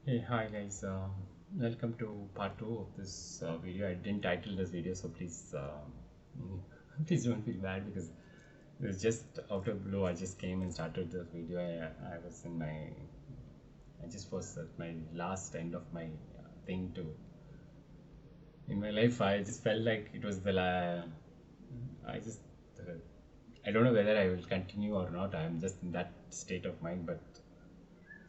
Hey, hi guys. Welcome to part two of this video. I didn't title this video, so please, please don't feel bad because it was just out of blue. I just came and started this video. I was in my, I just was at my last end of my thing to in my life. I just felt like it was I just, uh, I don't know whether I will continue or not. I'm just in that state of mind, but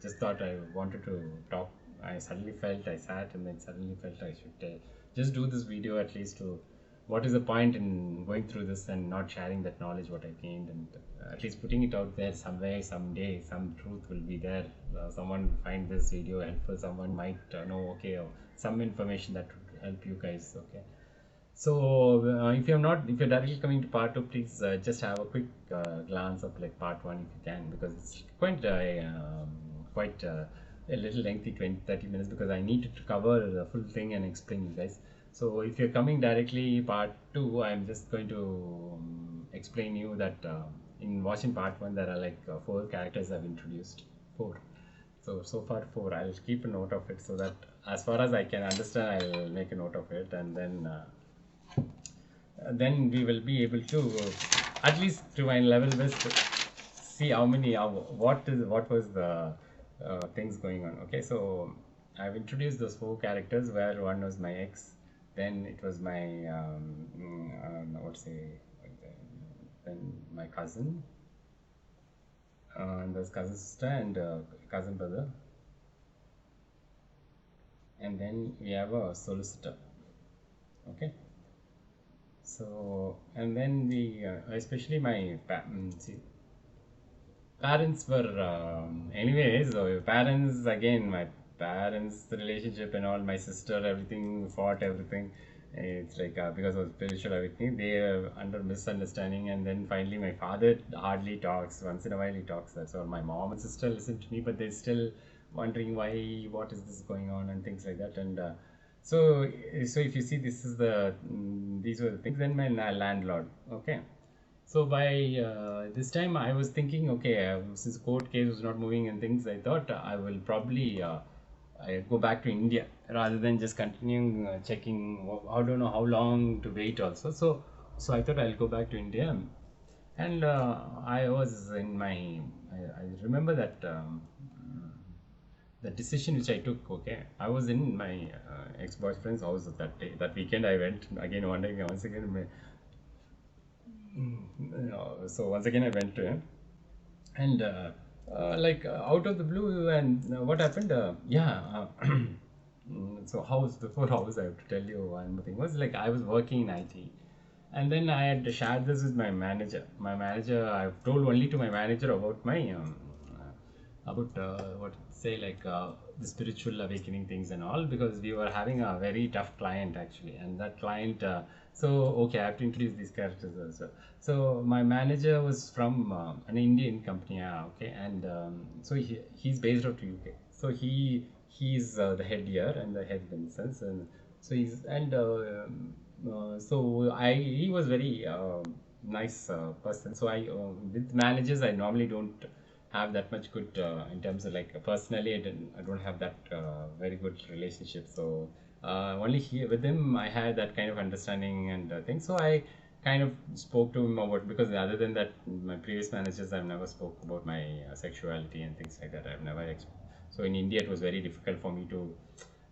just thought I wanted to talk. I suddenly felt I sat and then suddenly felt I should just do this video at least to what is the point in going through this and not sharing that knowledge what I gained and at least putting it out there somewhere someday some truth will be there. Someone will find this video helpful. Someone might know okay some information that would help you guys. Okay. So if you're directly coming to part two, please just have a quick glance of like part one if you can, because it's quite a little lengthy, 20 30 minutes, because I need to cover the full thing and explain you guys. So if you're coming directly part two, I'm just going to explain you that in watching part one there are like four characters I've introduced. Four. So far four. I'll keep a note of it so that as far as I can understand, I'll make a note of it, and then we will be able to at least to my level best see how many what was the things going on. Okay, so I've introduced those four characters where one was my ex, then it was my what say then my cousin, and there's cousin sister and cousin brother, and then we have a solicitor. Okay. So, and then we, especially my parents were, anyways, so parents, again, my parents, the relationship and all, my sister, everything, fought everything. It's like because of spiritual everything, they are under misunderstanding, and then finally, my father hardly talks. Once in a while, he talks. That's all. My mom and sister listen to me, but they're still wondering why, what is this going on, and things like that. And so if you see, this is these were the things. Then my landlord. Okay. So by this time, I was thinking, okay, since court case was not moving and things, I thought I will probably I go back to India rather than just continuing checking. I don't know how long to wait also. So I thought I'll go back to India, and I was in my. I remember that. The decision which I took, okay, I was in my ex-boyfriend's house that day. That weekend, I went again one day, once again. So once again, I went to him, and like out of the blue, and what happened? So house before house, I have to tell you one more thing. Was like I was working in IT, and then I had shared this with my manager. My manager, I've told only to my manager about my about what say like the spiritual awakening things and all, because we were having a very tough client actually, and that client so okay, I have to introduce these characters also. So my manager was from an Indian company, okay, and so he's based out to UK. So he's the head here and the head in the sense, and so he's and so I he was very nice person. So with managers I normally don't have that much good in terms of like personally I don't have that very good relationship. So only here with him I had that kind of understanding and thing. So I kind of spoke to him about, because other than that my previous managers I've never spoke about my sexuality and things like that. I've never so in India it was very difficult for me to,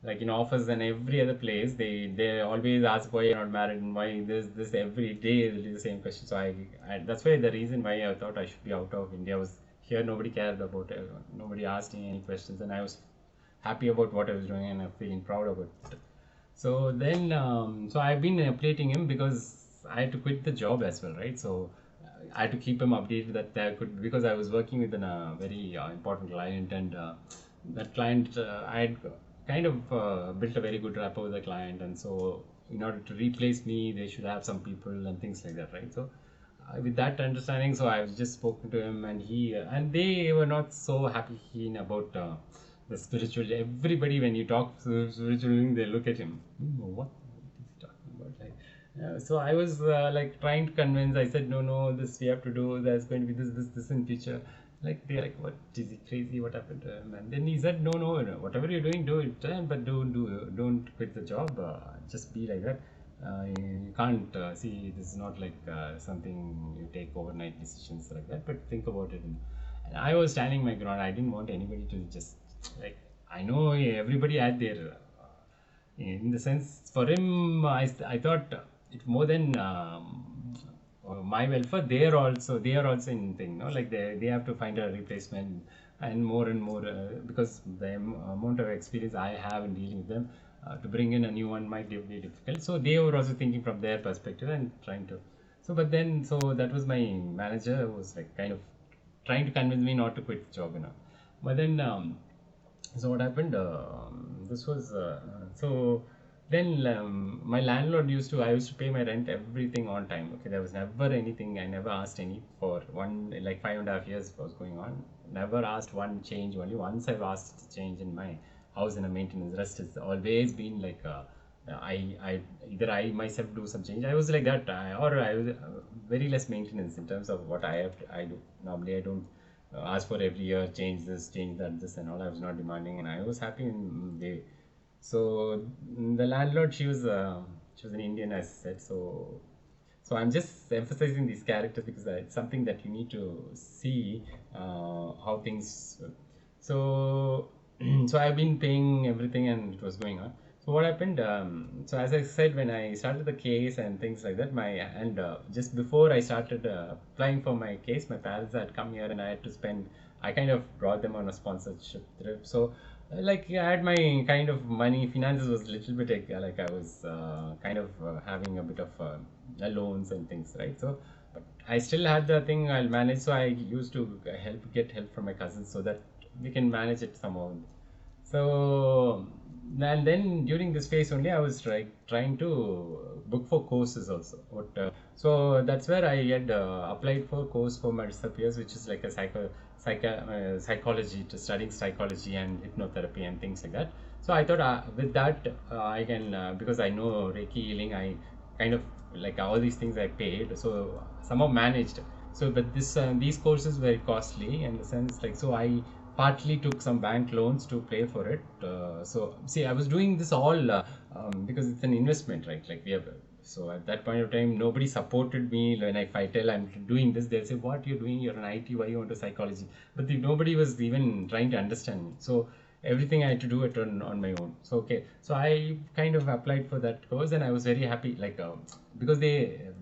like in office and every other place, they always ask why you're not married and why this every day will be the same question. So I that's why the reason why I thought I should be out of India was here nobody cared about it, nobody asked me any questions, and I was happy about what I was doing and I'm feeling proud about it. So then so I've been updating him because I had to quit the job as well, right? So I had to keep him updated that there could, because I was working with a very important client, and that client I had kind of built a very good rapport with the client, and so in order to replace me they should have some people and things like that, right? So with that understanding, so I've just spoken to him, and he and they were not so happy keen about the spiritual. Everybody, when you talk spiritual, they look at him. What is he talking about? Like, so I was like trying to convince. I said, no, this we have to do. There's going to be this in future. Like they're like, what is he crazy? What happened to him? And then he said, no, no, no, whatever you're doing, do it, but don't quit the job. Just be like that. You can't see this is not like something you take overnight decisions like that. But think about it. And I was standing my ground. I didn't want anybody to just like. I know everybody had their in the sense for him I thought it more than my welfare they are also in thing no like they have to find a replacement and more because the amount of experience I have in dealing with them to bring in a new one might be difficult, so they were also thinking from their perspective and trying to so but then so that was my manager who was like kind of trying to convince me not to quit the job, but then so what happened? This was so. Then my landlord I used to pay my rent everything on time. Okay, there was never anything. I never asked any for one like 5.5 years was going on. Never asked one change. Only once I've asked to change in my house in a maintenance. Rest has always been like I either I myself do some change. I was like that, or I was very less maintenance in terms of what I have. I do normally. I don't ask for every year change this change that this and all. I was not demanding and I was happy in way. So the landlord she was an Indian as I said, so I'm just emphasizing these characters because it's something that you need to see how things so so I've been paying everything and it was going on. So what happened? So as I said, when I started the case and things like that, my and just before I started applying for my case, my parents had come here and I had to spend. I kind of brought them on a sponsorship trip. So like I had my kind of money, finances was a little bit like I was kind of having a bit of loans and things, right? So but I still had the thing I'll manage. So I used to get help from my cousins so that we can manage it somehow. So and then during this phase only I was trying to book for courses also. So that's where I had applied for a course for my disappears, which is like a psychology to studying psychology and hypnotherapy and things like that. So I thought with that I can because I know Reiki healing, I kind of like all these things I paid, so somehow managed. So but these courses were costly in the sense like so I partly took some bank loans to pay for it. So see, I was doing this all because it's an investment, right? Like we have. So at that point of time, nobody supported me. When if I tell I'm doing this, they'll say, "What you're doing? You're an IT. Why you want to psychology?" But nobody was even trying to understand me. So everything I had to do it on my own. So okay, so I kind of applied for that course and I was very happy. Like because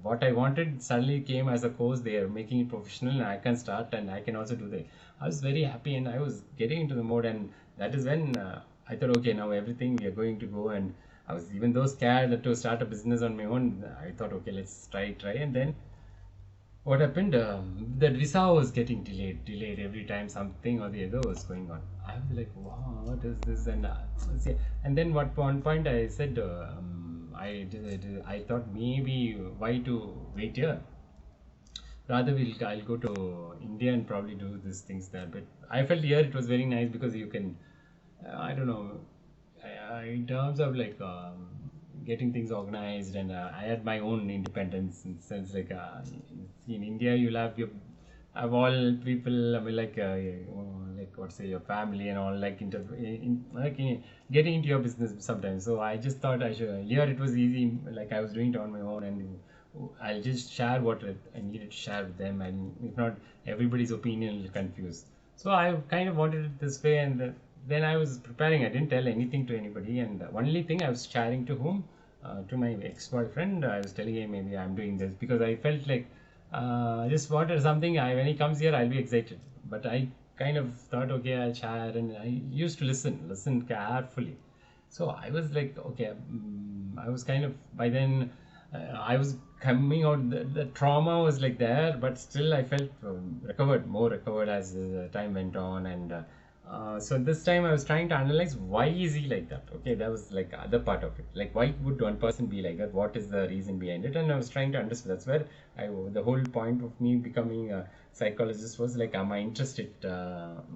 what I wanted suddenly came as a course. They are making it professional and I can start and I can also do that. I was very happy and I was getting into the mode, and that is when I thought, okay, now everything we are going to go. And I was even though scared to start a business on my own. I thought, okay, let's try, and then what happened? The visa was getting delayed every time something or the other was going on. I was like, wow, what is this? And see, and then one point I said, I thought maybe why to wait here? Rather, I'll go to India and probably do these things there. But I felt here it was very nice because you can, I don't know, in terms of like getting things organized, and I had my own independence in the sense like in India you'll have your have all people. I mean, like what say your family and all getting into your business sometimes. So I just thought I should. Here it was easy. Like I was doing it on my own, and I'll just share what I needed to share with them, and if not, everybody's opinion will confuse. So I kind of wanted it this way, and then I was preparing. I didn't tell anything to anybody, and the only thing I was sharing to whom, to my ex-boyfriend. I was telling him maybe I'm doing this because I felt like I just wanted something. When he comes here, I'll be excited. But I kind of thought, okay, I'll share, and I used to listen carefully. So I was like, okay, I was kind of by then. I was coming out. The trauma was like there, but still I felt more recovered as time went on, and So this time I was trying to analyze why is he like that. Okay, that was like other part of it. Like why would one person be like that? What is the reason behind it? And I was trying to understand. That's where the whole point of me becoming a psychologist was like, am I interested?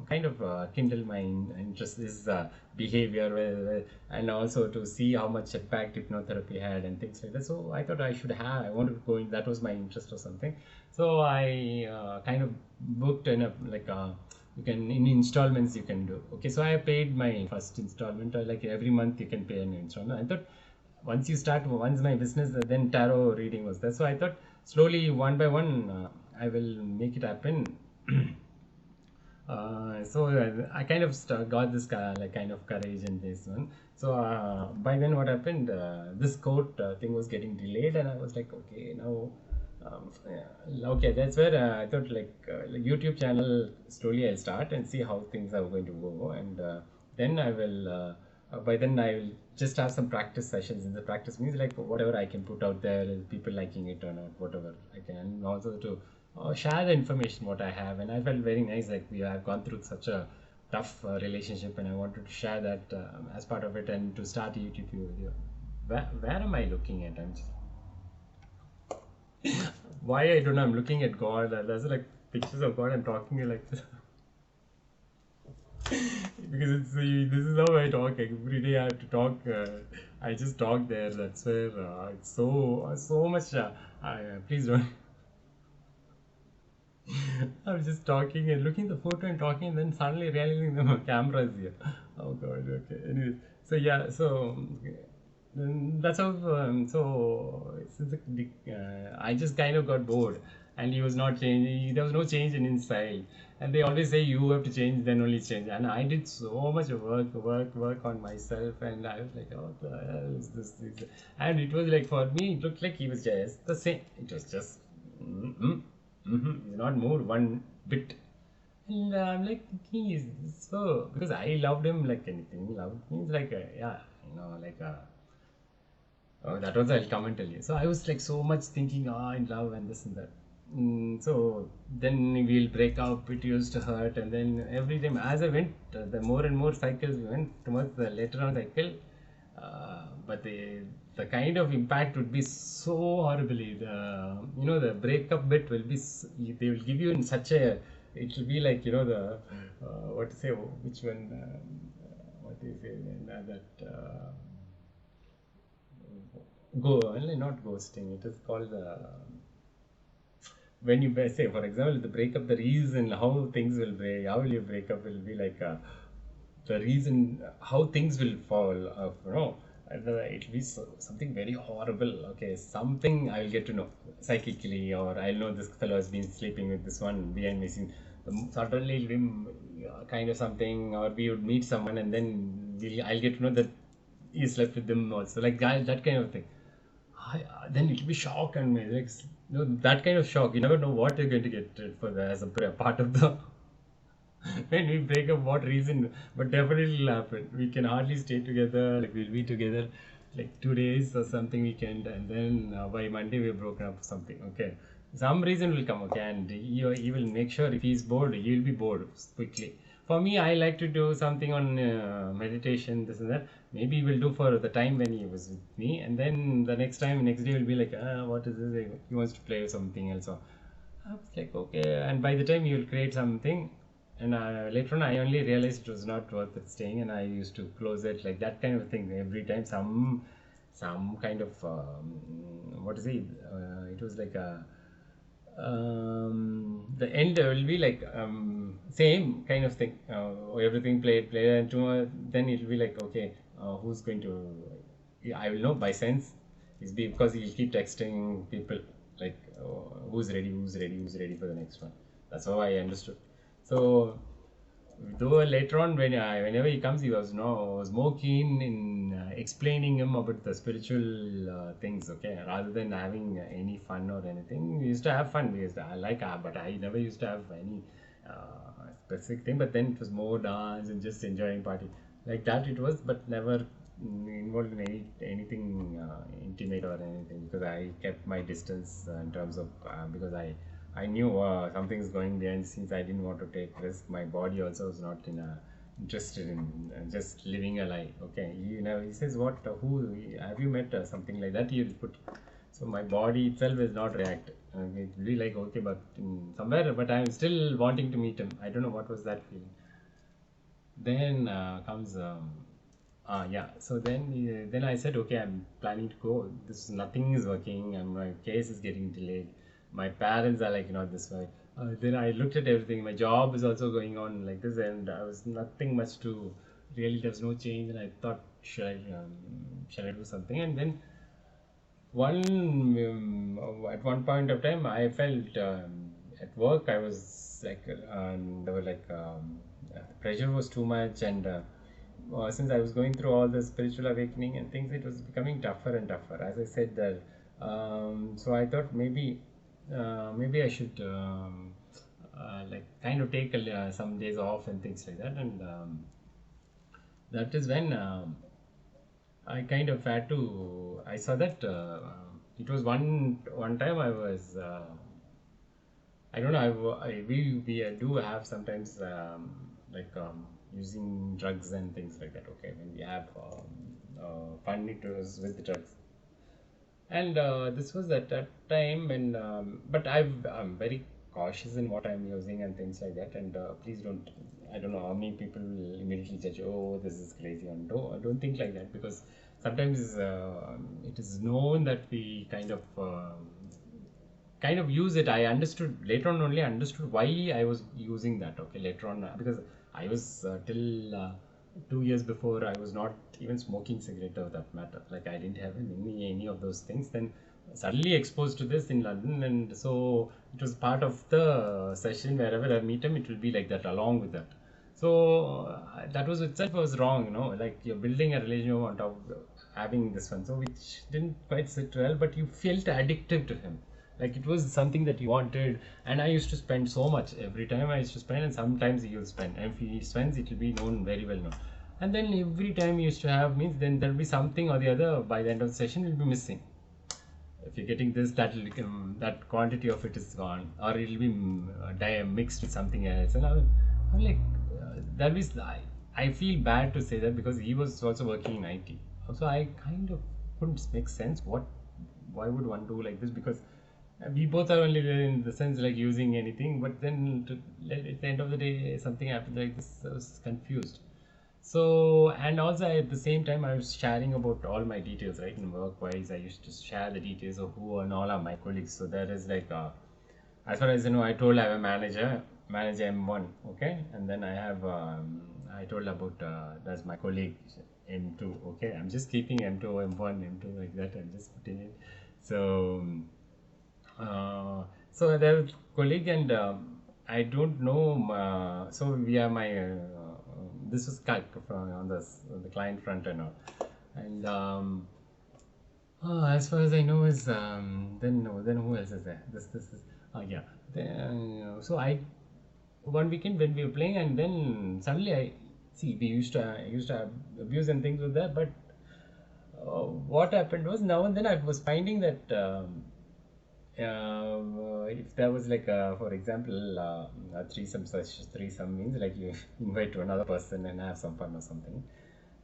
Kind of kindle my interest is behavior, and also to see how much impact hypnotherapy had and things like that. So I thought I should have. I wanted to go in. That was my interest or something. So I kind of booked in a like a you can in installments you can do. Okay, so I paid my first installment, like every month you can pay an installment. I thought once my business, then tarot reading was there, so I thought slowly one by one I will make it happen. I kind of got this like kind of courage in this one. So by then what happened, this court thing was getting delayed, and I was like, okay, now okay, that's where I thought like YouTube channel slowly I'll start and see how things are going to go, and then I will by then I will just have some practice sessions. And the practice means like whatever I can put out there, is people liking it or not, whatever I can, and also to share the information what I have. And I felt very nice, like we have gone through such a tough relationship, and I wanted to share that as part of it, and to start a YouTube video. Where am I looking at? I'm just why I don't know. I'm looking at God. There's like pictures of God. I'm talking like this because this is how I talk every day. I have to talk. I just talk there. That's where it's so much. Please don't. I'm just talking and looking at the photo and talking, and then suddenly realizing the camera is here. Oh God. Okay. Anyways, so yeah. So that's how. I just kind of got bored, and he was not changing. There was no change in his style, and they always say you have to change, then only change. And I did so much work on myself, and I was like, oh, what the hell is this? And it was like for me, it looked like he was just the same. It was just. He's not moved one bit. And I'm like thinking, is this so? Because I loved him like anything. Love means like, yeah, like oh, that was I'll come and tell you. So I was like so much thinking, in love and this and that. So then we'll break up. It used to hurt, and then every time as I went, the more and more cycles we went towards the later on cycle. But the kind of impact would be so horribly. The breakup bit will be. They will give you in such a. It will be like the what to say, which one? What do you say? That. Not ghosting. It is called when you say, for example, the breakup, the reason how things will break, how will you break up will be like the reason how things will fall. It will be something very horrible. Okay, something I will get to know psychically, or I'll know this fellow has been sleeping with this one behind me. Suddenly, it'll be kind of something, or we would meet someone, and then I'll get to know that he slept with them also, like that kind of thing. Then it'll be shock and like that kind of shock. You never know what you're going to get for as a part of the when we break up, what reason, but definitely it'll happen. We can hardly stay together. Like we'll be together like 2 days or something weekend, and then by Monday we're broken up or something. Okay, some reason will come. Okay, and he will make sure if he's bored, he'll be bored quickly. For me, I like to do something on meditation, this and that. Maybe we'll do for the time when he was with me, and then the next day will be like, what is this? He wants to play something else. So I was like, okay. And by the time you will create something, and later on, I only realized it was not worth it staying, and I used to close it like that kind of thing. Every time, some kind of what is it? It was like a the end will be like same kind of thing. Everything played, and tomorrow, then it will be like, okay, who's going to? Yeah, I will know by sense. Is because he'll keep texting people like, who's ready for the next one. That's how I understood. So though later on, whenever he comes, he was more keen in explaining him about the spiritual things. Okay, rather than having any fun or anything. We used to have fun. But I never used to have any specific thing. But then it was more dance and just enjoying party like that. It was, but never involved in anything intimate or anything, because I kept my distance in terms of because I knew something is going behind the scenes. I didn't want to take risk. My body also was not in a interested in just living a lie. Okay, he says, what, who, have you met, something like that. He'll put. So my body itself is not react. It's really like, okay, but somewhere, but I'm still wanting to meet him. I don't know what was that feeling. Then comes yeah. So then I said, okay, I'm planning to go. This nothing is working, and my case is getting delayed. My parents are like, not this way. Then I looked at everything. My job is also going on like this, and I was nothing much to really. There was no change, and I thought, should I do something? And then at one point of time, I felt at work I was like, there were like the pressure was too much, and since I was going through all the spiritual awakening and things, it was becoming tougher and tougher. As I said that, so I thought maybe I should like kind of take some days off and things like that, and that is when. I kind of had to. I saw that it was one time I was. I don't know. We do have sometimes using drugs and things like that. Okay, when we have fun, it was with the drugs, and this was at that time when. But I'm very cautious in what I'm using and things like that. And please don't. I don't know how many people will immediately judge. Oh, this is crazy. And no, I don't think like that, because sometimes it is known that we kind of use it. I understood later on, only understood why I was using that. Okay, later on, because I was till 2 years before, I was not even smoking cigarette of that matter. Like I didn't have any of those things. Then suddenly exposed to this in London, and so it was part of the session. Wherever I meet him, it will be like that along with that. So that was itself was wrong, like you're building a relationship on top of having this one, so which didn't quite sit well, but you felt addictive to him. Like it was something that you wanted, and I used to spend so much every time I used to spend, and sometimes he will spend. And if he spends, it will be known, very well known. And then every time he used to have means, then there'll be something or the other by the end of the session will be missing. If you're getting this, that quantity of it is gone, or it'll be mixed with something else. And I'm like, that is, I feel bad to say that, because he was also working in IT. So I kind of couldn't make sense why would one do like this, because we both are only in the sense like using anything, but then at the end of the day something happened like this. I was confused. So, and also at the same time, I was sharing about all my details, right? In work wise, I used to share the details of who and all are my colleagues. So there is like, as far as I told I have a manager M1, okay? And then I have, I told about, that's my colleague M2, okay? I'm just keeping M2, M1, M2 like that. I'm just putting it. So, so there colleague, and I don't know. So we are my this was cut from on the client front and all, and as far as I know is then no, then who else is there? This is yeah. Then, so I one weekend when we were playing, and then suddenly I see we used to have abuse and things with that, but what happened was, now and then I was finding that. If there was like for example a threesome, such threesome means like you invite to another person and have some fun or something.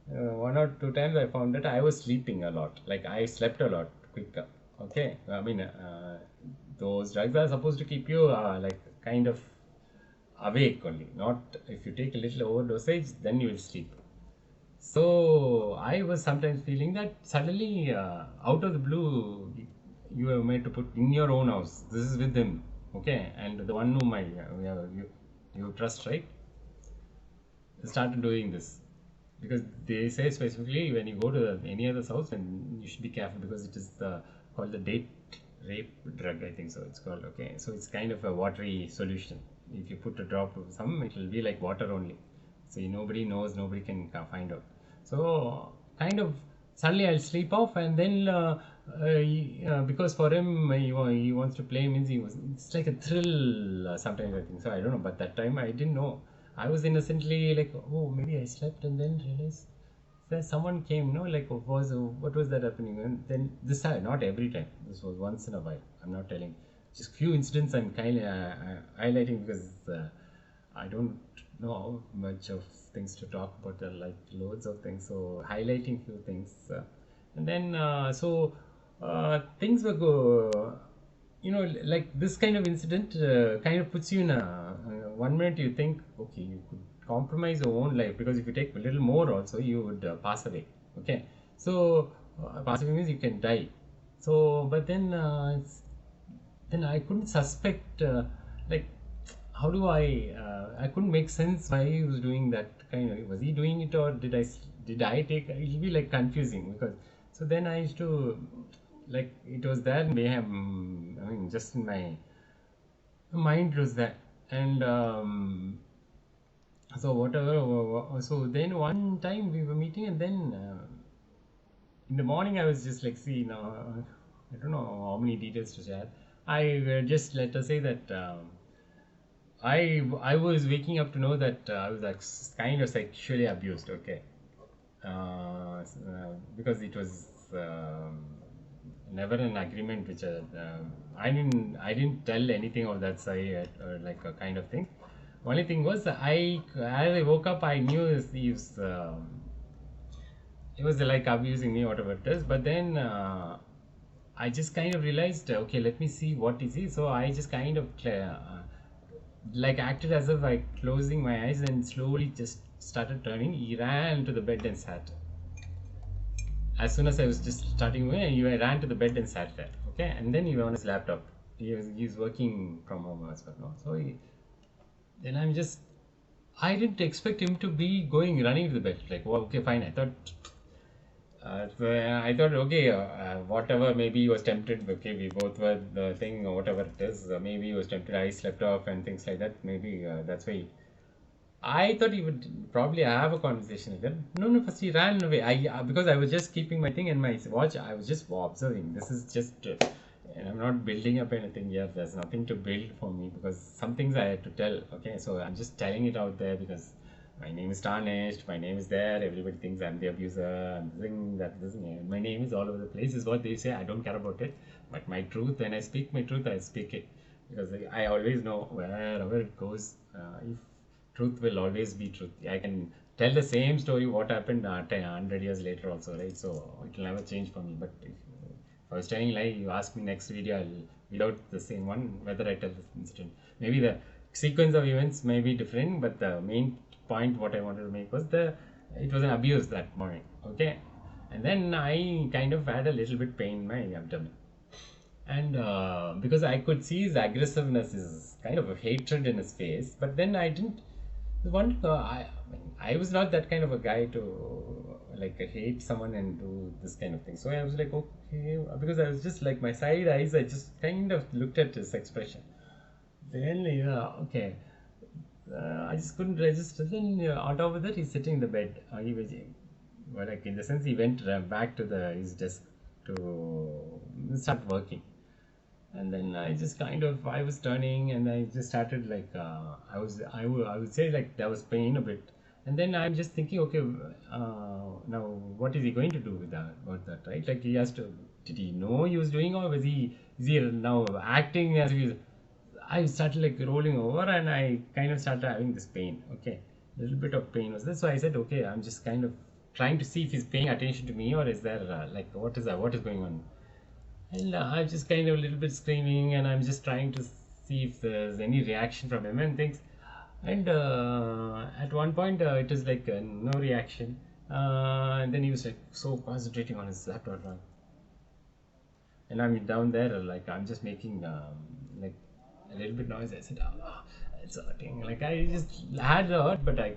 One or two times I found that I was sleeping a lot, like I slept a lot quicker. Okay, I mean those drugs are supposed to keep you like kind of awake only, not if you take a little overdosage then you will sleep. So I was sometimes feeling that suddenly, out of the blue, you are made to put in your own house. This is with them, okay? And the one whom you trust, right? Started doing this, because they say specifically when you go to any other house, and you should be careful, because it is called the date rape drug, I think so. It's called, okay. So it's kind of a watery solution. If you put a drop of some, it will be like water only. So nobody knows, nobody can find out. So kind of suddenly I'll sleep off, and then because for him he wants to play, means it's like a thrill sometimes, I think so. I don't know, but that time I didn't know. I was innocently like, oh, maybe I slept, and then realized that someone came, like what was that happening? And then this time, not every time. This was once in a while. I'm not telling. Just few incidents I'm kind of highlighting, because I don't know much of things to talk about, like loads of things. So highlighting few things, and then things were like this kind of incident kind of puts you in a 1 minute you think, okay, you could compromise your own life, because if you take a little more also you would pass away. Okay, so pass away means you can die. So but then I couldn't suspect, like, how do I couldn't make sense why he was doing that kind of, was he doing it, or did I take, it'll be like confusing, because so then I used to, like, it was that mayhem, I mean, just in my mind was that. And so whatever, so then one time we were meeting, and then in the morning I was just like, see now, I don't know how many details to share. I just, let us say that I was waking up to know that I was like kind of sexually abused. Okay, because it was never an agreement which I didn't tell anything of that side, or like a kind of thing. Only thing was, as I woke up I knew he was like abusing me, whatever it is. But then I just kind of realized, okay, let me see what is he. So I just kind of like acted as if I closing my eyes, and slowly just started turning. He ran to the bed and sat. As soon as I was just starting moving, he ran to the bed and sat there. Okay, and then he was on his laptop. He's working from home as well. No? So then I didn't expect him to be running to the bed. Like, well, okay, fine. I thought, okay, whatever, maybe he was tempted. Okay, we both were the thing, or whatever it is. Maybe he was tempted. I slept off and things like that. Maybe that's why. I thought he would probably have a conversation with them. No, no, first he ran away. Because I was just keeping my thing and my watch. I was just observing. This is just, and I'm not building up anything here. There's nothing to build for me, because some things I had to tell. Okay, so I'm just telling it out there, because my name is tarnished. My name is there. Everybody thinks I'm the abuser. I'm this that this. My name is all over the place. Is what they say. I don't care about it. But my truth, when I speak my truth, I speak it, because I always know wherever it goes. If truth will always be truth. I can tell the same story what happened 100 years later also, right? So it will never change for me. But if I was telling lie, you ask me next video, I'll without the same one, whether I tell this incident. Maybe the sequence of events may be different, but the main point what I wanted to make was it was an abuse that morning. Okay, and then I kind of had a little bit pain in my abdomen. And because I could see his aggressiveness, his kind of a hatred in his face, but then I didn't. I was not that kind of a guy to like hate someone and do this kind of thing. So I was like, okay, because I was just like my side eyes. I just kind of looked at his expression. Then okay, I just couldn't register. Then on top of that, he's sitting in the bed. He was, well, like, in the sense, he went back to his desk to start working. And then I was turning, and I just started like, I would say, like, there was pain a bit. And then I'm just thinking, okay, now what is he going to do with that, about that, right? Like, he has to, did he know he was doing, or is he now acting as if he's, I started like rolling over, and I kind of started having this pain. Okay, a little bit of pain was there. So I said, okay, I'm just kind of trying to see if he's paying attention to me, or is there like, what is that? What is going on? And I'm just kind of a little bit screaming, and I'm just trying to see if there's any reaction from him and things. And at one point, it was like no reaction. And then he was like so concentrating on his laptop. And I'm down there, like, I'm just making like a little bit noise. I said, it's hurting. Like, I just had the hurt, but I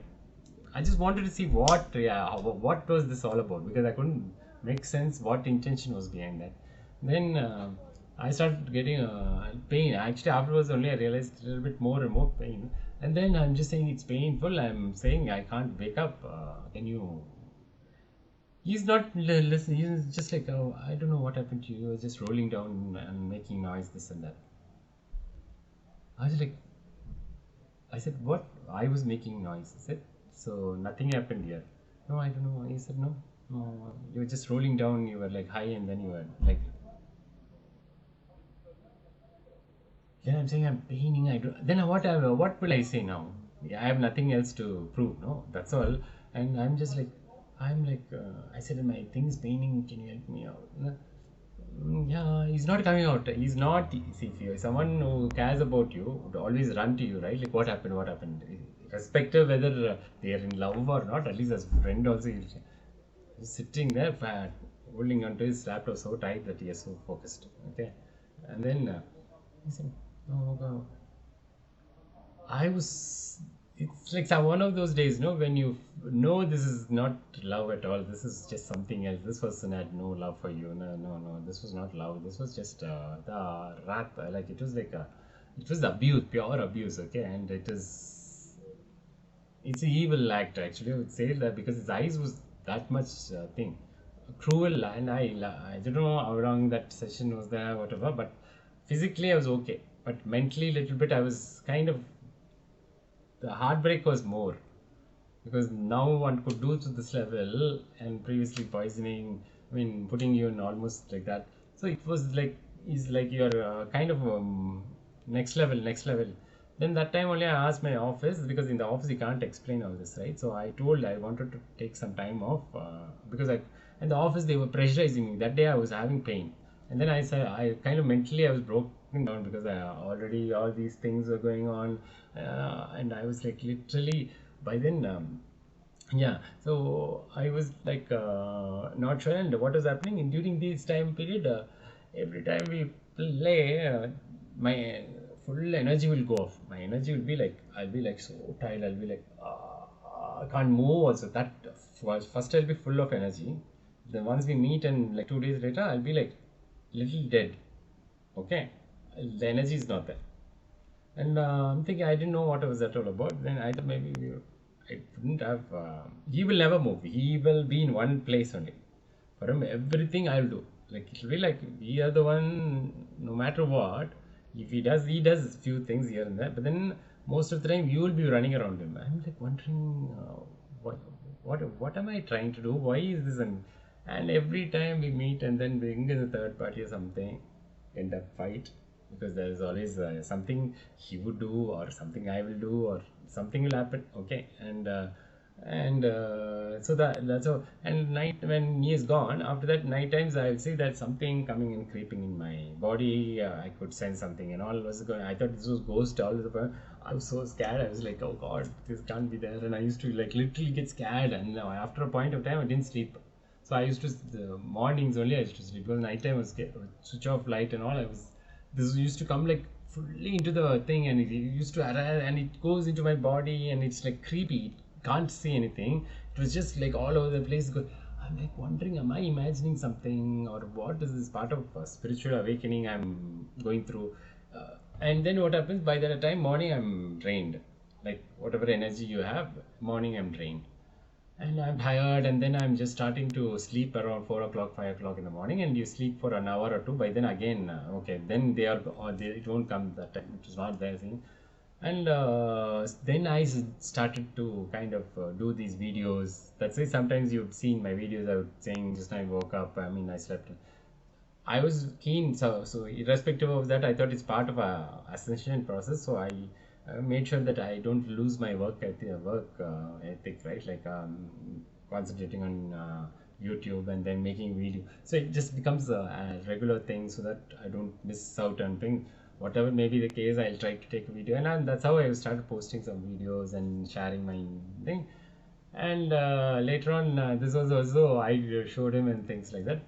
just wanted to see what was this all about, because I couldn't make sense what intention was behind that. Then I started getting pain. Actually, afterwards only I realized a little bit more and more pain. And then I'm just saying it's painful. I'm saying I can't wake up. Can you? He's not listening. He's just like, oh, I don't know what happened to you. You were just rolling down and making noise, this and that. I was like, I said, what? I was making noise. I said, so nothing happened here. No, I don't know. He said, no, no, you were just rolling down. You were like high, and then you were like. Then I'm saying I'm paining. I don't. Then what will I say now? I have nothing else to prove. No, that's all. And I'm just like, I said, my thing's paining. Can you help me out? No. Yeah, he's not coming out. He's not. See, if you're someone who cares about you, would always run to you, right? Like, what happened? What happened? Irrespective whether they are in love or not, at least as friend also, he's sitting there, holding onto his laptop so tight that he is so focused. Okay, and then he said, "Oh God." I was. It's like one of those days, no, when you know this is not love at all. This is just something else. This person had no love for you. No, no, no. This was not love. This was just the wrath. Like it was like it was abuse, pure abuse. Okay, and it's an evil act actually. I would say that because his eyes was that much thing, cruel, and I don't know how long that session was there, whatever. But physically I was okay, but mentally little bit I was kind of the heartbreak was more because now one could do to this level and previously poisoning, I mean putting you in almost like that. So it was like is like you're kind of next level. Then that time only I asked my office because in the office you can't explain all this, right? So I told I wanted to take some time off because I in the office they were pressurizing me. That day I was having pain, and then I said I kind of mentally I was broken down because I already all these things were going on, and I was like literally by then. Yeah, so I was like not sure, and what was happening in during this time period. Every time we play, my full energy will go off. My energy will be like I'll be like so tired. I'll be like I can't move. Also, that was first I'll be full of energy. Then once we meet and like 2 days later, I'll be like little dead. Okay, the energy is not there. And I'm thinking, I didn't know what was that all about. Then I thought maybe I wouldn't have. He will never move. He will be in one place only. For him, everything I'll do. Like it'll be like we are the one. No matter what, if he does few things here and there. But then most of the time, you will be running around him. I'm like wondering, what, what am I trying to do? Why is this? And every time we meet and then bring in the third party or something, end up fight because there is always something he would do or something I will do or something will happen. Okay, and so that's all. And night when he is gone, after that night times I will see that something coming and creeping in my body. I could sense something and all was going. I thought this was ghost all the time. I was so scared. I was like, oh God, this can't be there. And I used to like literally get scared. And after a point of time, I didn't sleep. So I used to the mornings only I used to sleep because nighttime was switch off light and all. I was this used to come like fully into the thing and it used to arrive and it goes into my body and it's like creepy. It can't see anything. It was just like all over the place. I'm like wondering, am I imagining something or what is this part of spiritual awakening I'm going through? And then what happens by that time morning I'm drained. Like whatever energy you have, morning I'm drained and I'm tired, and then I'm just starting to sleep around 4 o'clock, 5 o'clock in the morning, and you sleep for an hour or two. By then again, okay, then they are or they it won't come that time. It was not there thing, and then I started to kind of do these videos. That's why sometimes you'd see in my videos I would saying just now I woke up. I mean I slept. I was keen, so irrespective of that, I thought it's part of a ascension process. So I made sure that I don't lose my ethic, right? Like concentrating on YouTube and then making video. So it just becomes a regular thing, so that I don't miss out on things. Whatever may be the case, I'll try to take a video, and that's how I started posting some videos and sharing my thing. And later on, this was also I showed him and things like that.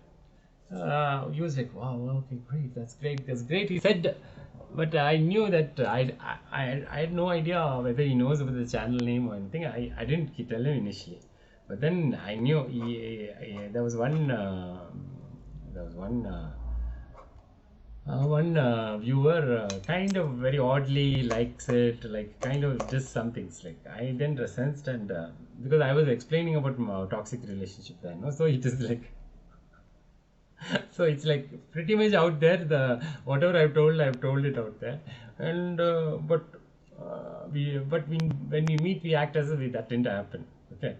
He was like, wow, okay, great, that's great. He said, but I knew that I had no idea whether he knows about the channel name or anything. I didn't tell him initially, but then I knew there was one viewer kind of very oddly likes it, like kind of just some things. Like I then sensed, and because I was explaining about my toxic relationship then, no? So it is like. So it's like pretty much out there. The whatever I've told it out there, and when we meet, we act as if that didn't happen. Okay,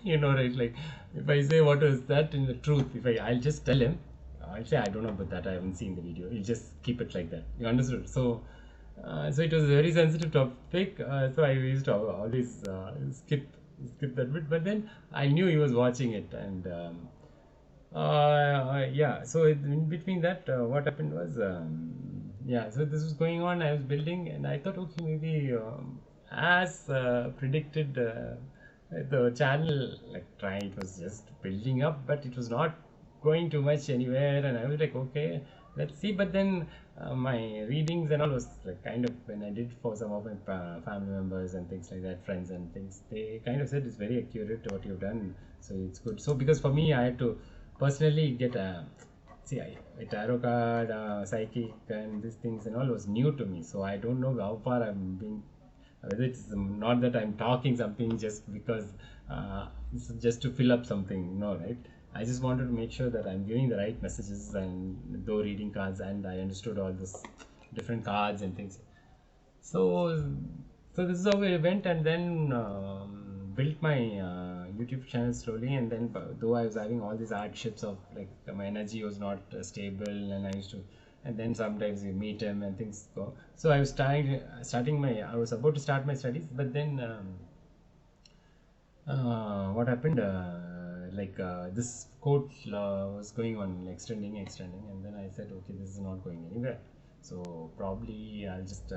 you know, right? Like if I say what is that in the truth, I'll just tell him, I'll say I don't know about that. I haven't seen the video. He'll just keep it like that. You understood? So So it was a very sensitive topic. So I used to always skip that bit. But then I knew he was watching it, and yeah. So in between that, what happened was, yeah. So this was going on. I was building, and I thought, okay, maybe as predicted, the channel like try it was just building up, but it was not going too much anywhere. And I was like, okay, let's see. But then my readings and all was like kind of when I did for some of my family members and things like that, friends and things, they kind of said it's very accurate what you've done, so it's good. So because for me, I had to personally get a see a tarot card, psychic, and these things and all was new to me. So I don't know how far I'm being. Whether it's not that I'm talking something just because it's just to fill up something, no, right? I just wanted to make sure that I'm giving the right messages and though reading cards, and I understood all this different cards and things. So, so this is how I went, and then built my YouTube channel slowly. And then, though I was having all these hardships of like my energy was not stable, and I used to, and then sometimes you meet him and things go. So I was starting my, I was about to start my studies, but then what happened? This court was going on, like, extending, and then I said, okay, this is not going anywhere. So probably I'll just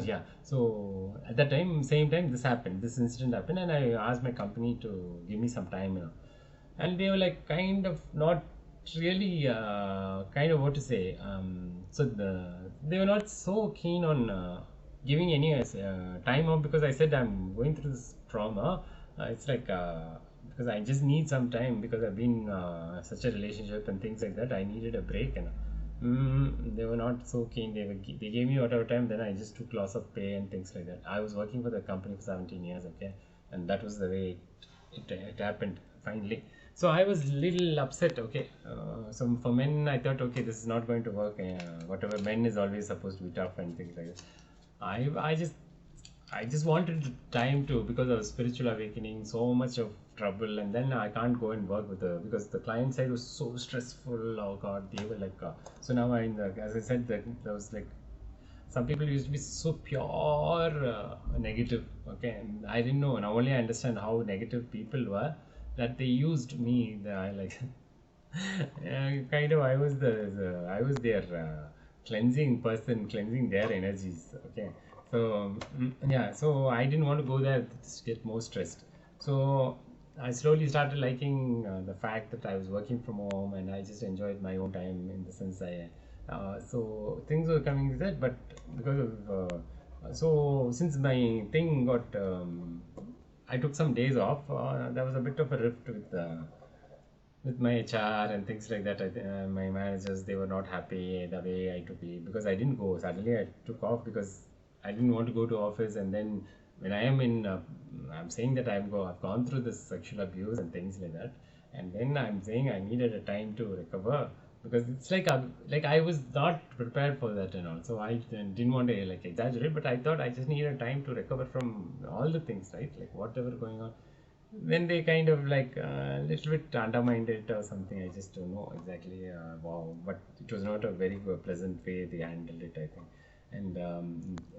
yeah. So at that time, same time, this incident happened, and I asked my company to give me some time, and they were like kind of not really kind of what to say. They were not so keen on giving any time off because I said I'm going through this trauma. It's like because I just need some time because I've been such a relationship and things like that. I needed a break, and they were not so keen. They gave me whatever time. Then I just took loss of pay and things like that. I was working for the company for 17 years, okay, and that was the way it happened finally. So I was little upset, okay. So for men, I thought, okay, this is not going to work. Whatever, men is always supposed to be tough and things like that. I just wanted time to, because of spiritual awakening, so much of trouble, and then I can't go and work with the, because the client side was so stressful. Oh God, they were like so now as I said, there was like some people used to be so pure negative, okay, and I didn't know. Now only I understand how negative people were, that they used me. I like kind of I was their cleansing person, cleansing their energies, okay. So yeah, so I didn't want to go there to get more stressed. So I slowly started liking the fact that I was working from home, and I just enjoyed my own time, in the sense so things were coming with that. But because of so since my thing got I took some days off. There was a bit of a rift with my HR and things like that. My managers, they were not happy the way I took leave, because I didn't go. Suddenly I took off because I didn't want to go to office, and then when I am in, I'm saying that I've gone through this sexual abuse and things like that, and then I'm saying I needed a time to recover, because it's like I was not prepared for that and all. So I didn't want to like exaggerate, but I thought I just needed time to recover from all the things, right? Like whatever going on. Then they kind of like a little bit undermined it or something. I just don't know exactly. Wow, but it was not a very good, pleasant way they handled it, I think. And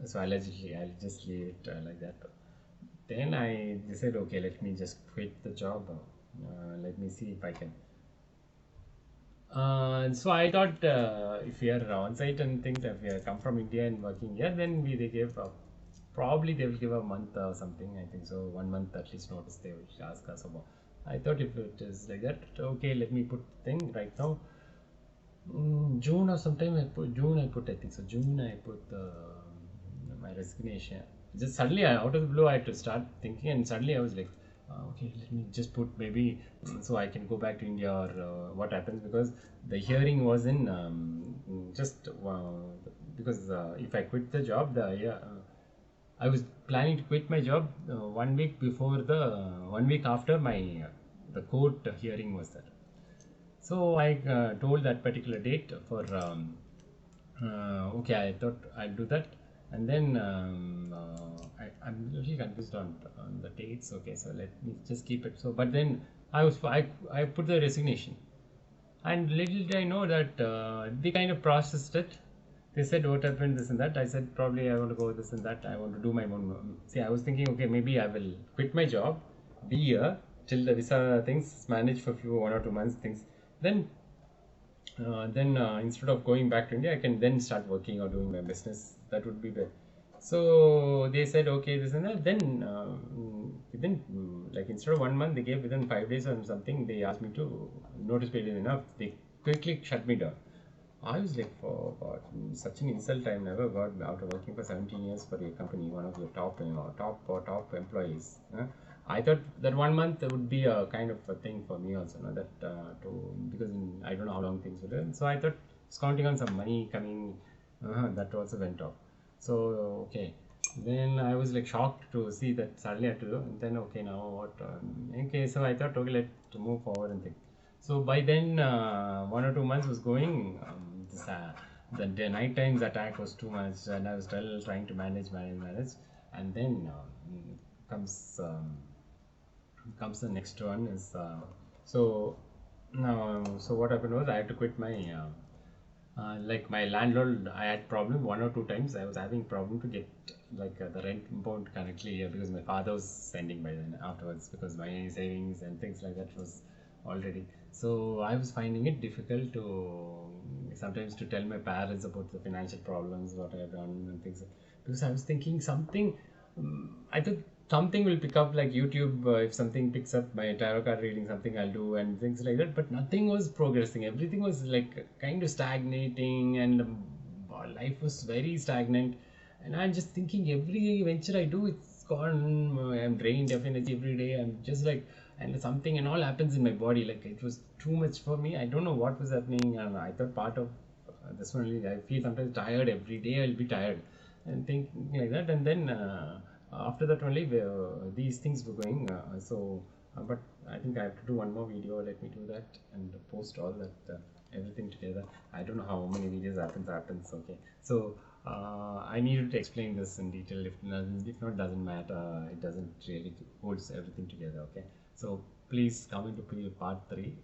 so allegedly, I'll just leave it like that. Then I decided, okay, let me just quit the job. Let me see if I can. So I thought if we are on site and things, if we are come from India and working here, then they give probably they will give a month or something. I think so, 1 month at least notice they will ask us about. I thought if it is like that, okay, let me put thing right now. June or sometime I put June. I put, I think so. June I put my resignation. Just suddenly, out of the blue, I had to start thinking, and suddenly I was like, okay, let me just put maybe so I can go back to India, or what happens, because the hearing was in just because if I quit the job, I was planning to quit my job 1 week before 1 week after my the court hearing was there. So I told that particular date for okay. I thought I'd do that, and then I'm a little confused on the dates. Okay, so let me just keep it. So, but then I put the resignation, and little did I know that they kind of processed it, They said what happened, this and that. I said probably I want to go this and that. I want to do my own. See, I was thinking, okay, maybe I will quit my job, be here till the visa things manage for few 1 or 2 months things. Then instead of going back to India, I can then start working or doing my business. That would be better. So they said okay, this and that. Then within like instead of 1 month, they gave within 5 days or something. They asked me to notice period enough. They quickly shut me down. I was like, for God, such an insult. I never got after working for 17 years for your company, one of your top, top employees. I thought that 1 month would be a kind of a thing for me also, that because I don't know how long things will end. So I thought it's counting on some money coming. That also went off. So okay, then I was like shocked to see that suddenly I had to do. And then okay, now what? Okay, so I thought okay, let's move forward and think. So by then, 1 or 2 months was going. The night times attack was too much, and I was still trying to manage. And then comes comes the next one is so now. So what happened was I had to quit my. Like my landlord, I had problem 1 or 2 times. I was having problem to get like the rent amount correctly because my father was sending by then afterwards because my savings and things like that was already. So I was finding it difficult to sometimes to tell my parents about the financial problems what I have done and things because I was thinking something. I thought something will pick up like YouTube. If something picks up my tarot card reading, something I'll do and things like that. But nothing was progressing. Everything was like kind of stagnating, and life was very stagnant. And I'm just thinking every venture I do, it's gone. I'm drained of energy every day. I'm just like, and something and all happens in my body. Like it was too much for me. I don't know what was happening, and I thought part of this one only. I feel sometimes tired every day. I'll be tired and thinking like that, and then. After that only these things were going but I think I have to do one more video. Let me do that and post all that everything together. I don't know how many videos happens. Okay, so I needed to explain this in detail. If not doesn't matter. It doesn't really holds everything together. Okay, so please come into part 3.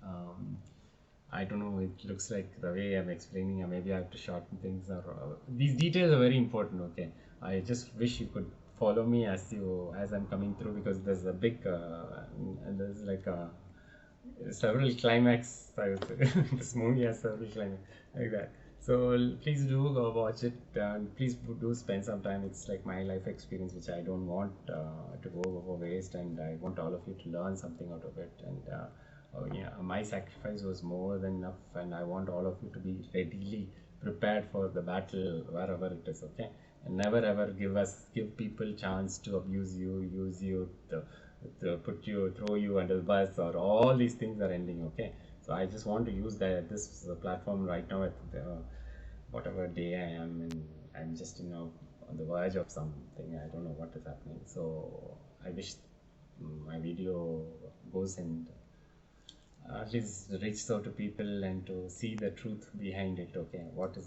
I don't know, it looks like the way I'm explaining, or maybe I have to shorten things, or these details are very important. Okay, I just wish you could follow me as I'm coming through, because there's a big and there's like several climax. I would say this movie has several climax like that. So please do go watch it, and please do spend some time. It's like my life experience, which I don't want to go over waste, and I want all of you to learn something out of it. And oh yeah, my sacrifice was more than enough, and I want all of you to be readily prepared for the battle wherever it is. Okay, and never ever give people chance to abuse you, use you, to throw you under the bus, or all these things are ending. Okay, so I just want to use this platform right now at whatever day I am, and I'm just on the verge of something. I don't know what is happening. So I wish my video goes and at least reach out to people and to see the truth behind it. Okay, what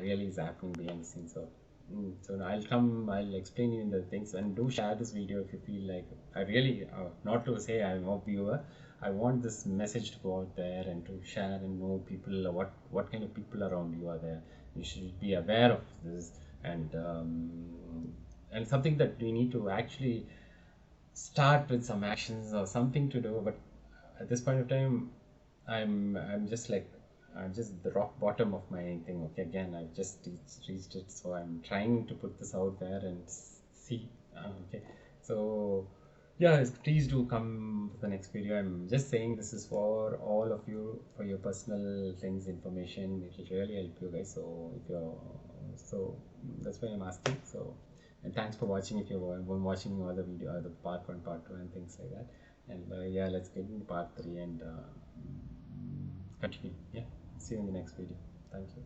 really is happening behind the scenes. So now I'll explain you in the things, and do share this video if you feel like. I really not to say I'm a viewer. I want this message to go out there and to share and know people, what kind of people around you are there. You should be aware of this, and something that we need to actually start with some actions or something to do. But at this point of time, I'm just like, I'm just the rock bottom of my thing. Okay, again, I've just reached it, so I'm trying to put this out there and see. Okay, so yeah, please do come to the next video. I'm just saying this is for all of you, for your personal things, information. It will really help you guys. So if you're so that's why I'm asking. So, and thanks for watching. If you're watching all the video, the part 1, part 2, and things like that. And yeah, let's get into part 3 and continue. Yeah, see you in the next video. Thank you.